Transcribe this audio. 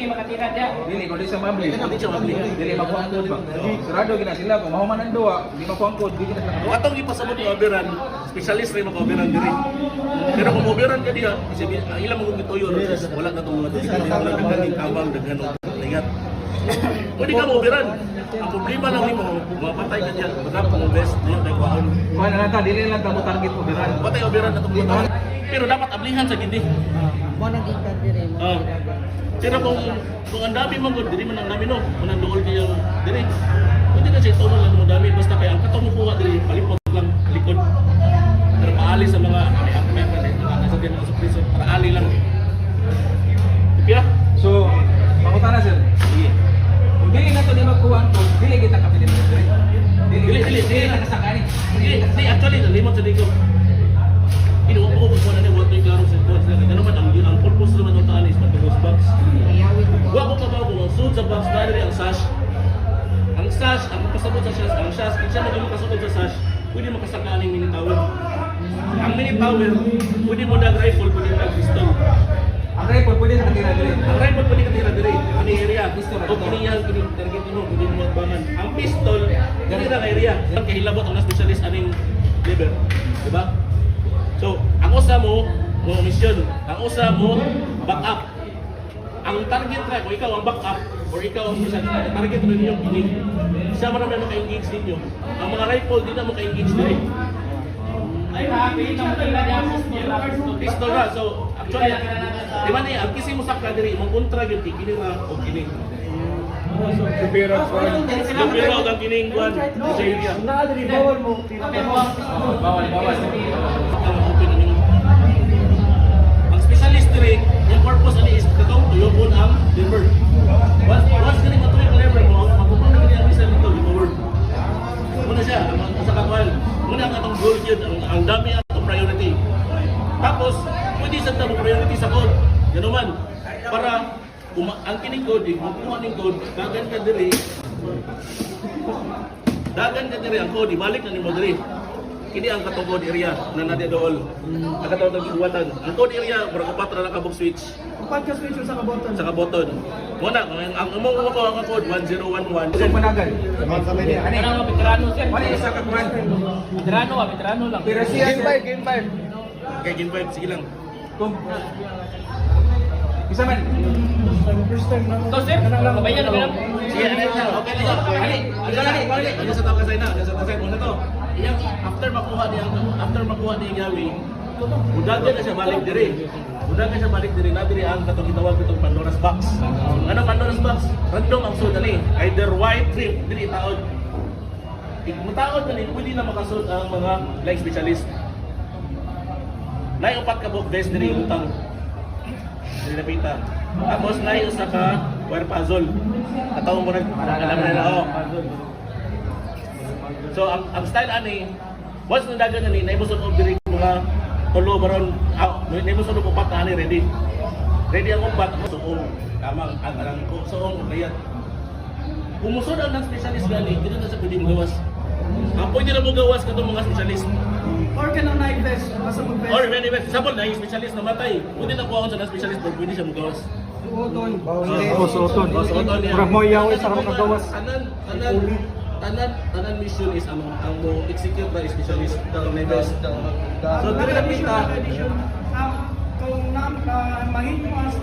Dili makatira dia. Dili ko di sa mabli. Hindi siya mabli. Dili makuangkod ba. Sarado gina sila kung mahuman ang duwa, di makuangkod, di kita Kung atong ipasabot yung oberan, specialist rin ako oberan diri. Pero kung oberan ka diya, ilang mga gituyo, wala na itong mga dito. Wala nagdagang kamang, nagdagang lingat. Pwede ka oberan. Ang problema lang ni mo, mapatay ka diya. Pagka kung best, yun tayo kuhaan. kuha na lang ta, dili lang ta mo target mo biran. Patay oberan na itong mga. Pero dapat ablihan sa gindi. Mo nagigtan dire mo. Pero kung ang dami mong diri man ang dami no, kung nandool kayo diri. Hindi na siya tono lang mo dami basta kay ang katong kuha diri palipot lang likod. Pero paali sa mga nasa din mga supplies para ali lang. Kaya So, pangutan na sir. sige. Kung dili na to di magkuangkod, dili kita kapilin mo sir. Dili na kasakani. Di actually nalimot sa dito. Inuupo ko kung ano what may klaro sa boss. Ano man ang purpose naman ng taan is matubos box. Wa ko kabaw kung ang suit sa box dahil ang sash. Ang sash, ang pasabot sa sash, ang sash, kung siya maging pasabot sa sash, pwede makasaka ang mini tower. Ang mini tower, pwede mo nag rifle, pwede nag pistol. Ang record pwede sa katira dili. Ang rifle pwede ka tira diri, kini area, o kini yan, kini target mo, pwede mo magbangan. Ang pistol, kini na area. Ang kahilabot ang specialist aning lever, di ba? So, ang usa mo mission. Ang usa mo back up. Ang target track, o ikaw ang back up, or ikaw ang target rin yung kinig. Siya marami na maka-engage ninyo. Ang mga rifle, di na maka-engage diri. Ay happy na makita dia Pistol na. So, actually, di ba niya, ang kisi mo sakta diri, mong kontra yun, kini na o kinig. Pero Pero ang kining guan, sa area. bawal. Ang open na ninyo. Ang specialist diri, yung purpose ani is katong tuyokon ang lever. Once diri matuloy ang lever mo, magpupunta na ang isa nito di forward. Muna siya, ang sa kakwal. Muna ang atong goal yun, ang dami atong priority. Tapos, pwede sa tamo priority sa code. Ganun man. Para ang kining code, magkuha ng code, dagan ka diri ang code, ibalik na ni mo diri. Kini ang katong code area na nade dool. Ang katong tagbuwatan. Ang code area para upat ra nakabog switch. Upat ka switch sa kabotan. Sa kaboton. Muna ang umong ko ang code 1011. Sa panagan. Ani ang veterano sir. Wala isa ka kuan. Veterano lang. Pero siya Game 5. Kay Game 5 sige lang. Kung isa man. First time na To sir, kabayan na lang. Sige, okay na. Ano sa tawag na? Ano sa tawag mo na to? Iyang after makuha niya gawi, udagan na siya balik diri. Na diri ang katong gitawag itong Pandora's box. Ano Pandora's box? Random ang suit ani. Either white trip diri taod. Mutaod na pwede na makasuot ang mga leg specialist. Nay upat ka book desk diri utang. Diri napita. Tapos nay usa ka wire puzzle. Katawong mo alam na oh. So ang style ani once na dagan ani naibusod og diri mga tulo baron naibusod og upat na ani ready. Ready ang upat suong kamang ang suong layat. Kumusod ang specialist gani dito na sa pwede mo gawas. Ang pwede na mo gawas katong mga specialist. Or ka na night desk, basta mag-best. Or very best. Sabon na yung specialist na matay. Pwede na kuha ko sa specialist pero pwede siya mo gawas. Suoton. Suoton. niya. Murag mo yaw sa makagawas. Tanan mission is ang mo execute na specialist ng best. So dili na kita Kung mahit mo as